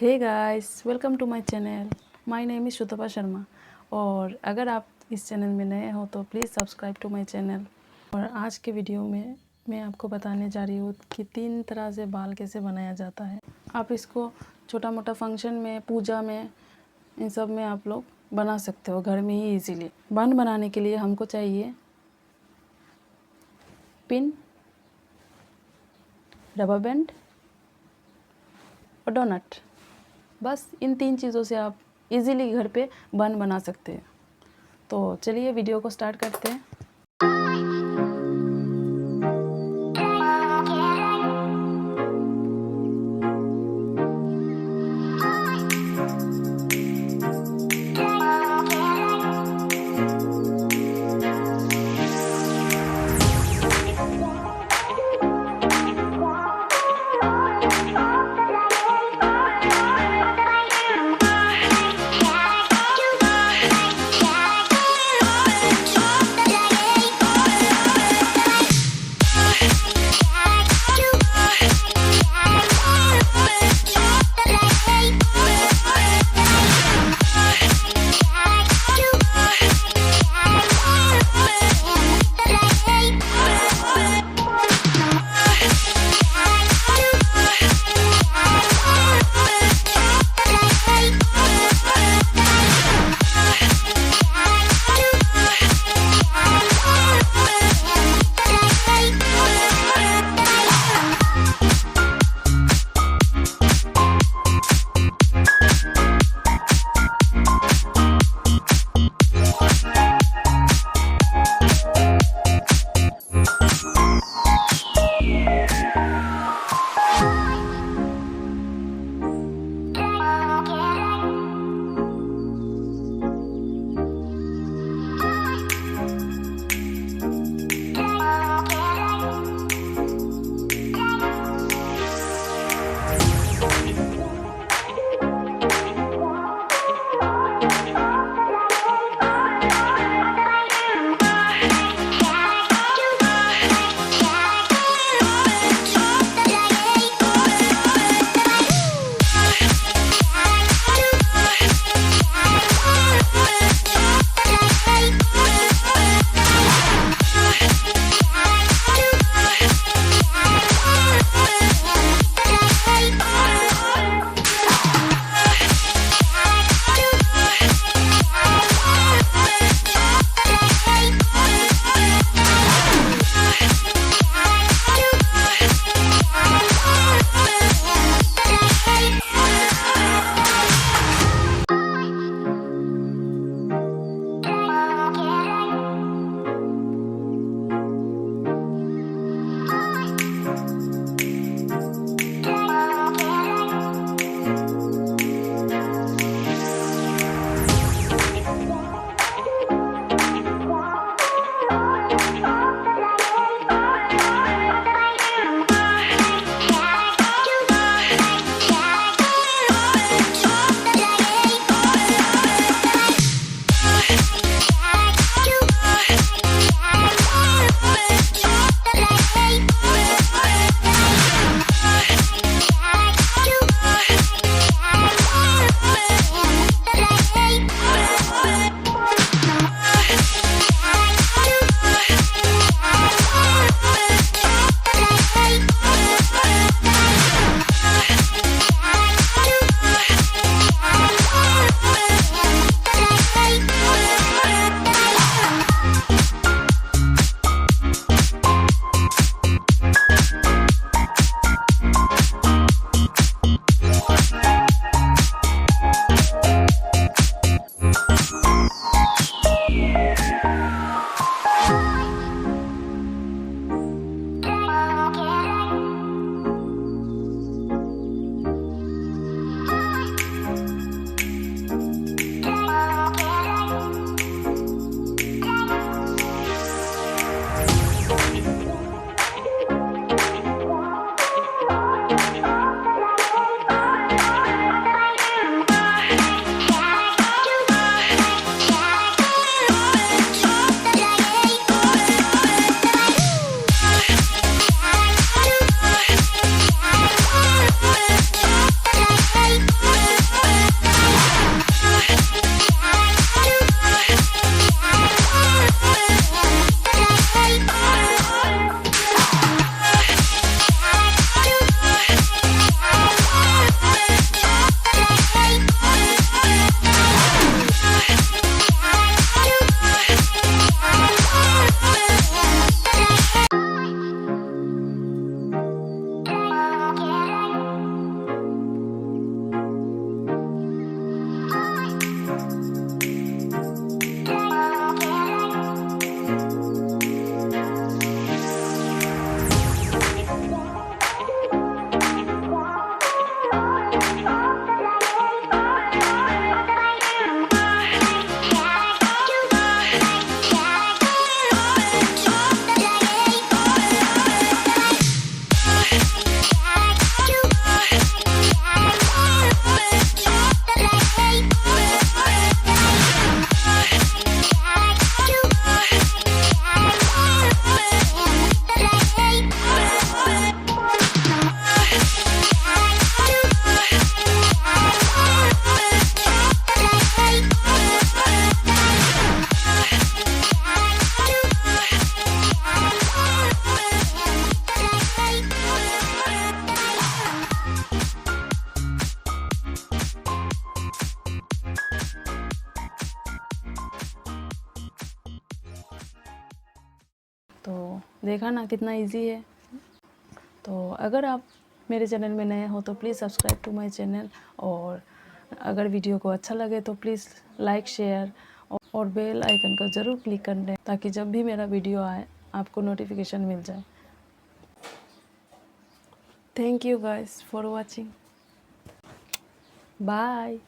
Hey guys, welcome to my channel. My name is Shrutapa Sharma. और अगर आप इस चैनल में नए हो तो please subscribe to my channel. और आज के वीडियो में मैं आपको बताने जा रही हूँ कि 3 तरह से बाल कैसे बनाया जाता है। आप इसको छोटा मोटा फंक्शन में, पूजा में, इन सब में आप लोग बना सकते हो घर में ही इजीली। बन बनाने के लिए हमको चाहिए पिन, रबर बैंड और डोनट। बस इन 3 चीज़ों से आप इजीली घर पे बन बना सकते हैं। तो चलिए वीडियो को स्टार्ट करते हैं। तो देखा ना कितना इजी है। तो अगर आप मेरे चैनल में नए हो तो please subscribe to my channel, और अगर वीडियो को अच्छा लगे तो प्लीज़ लाइक, शेयर और बेल आइकन को ज़रूर क्लिक कर दें, ताकि जब भी मेरा वीडियो आए आपको नोटिफिकेशन मिल जाए। Thank you guys for watching. Bye.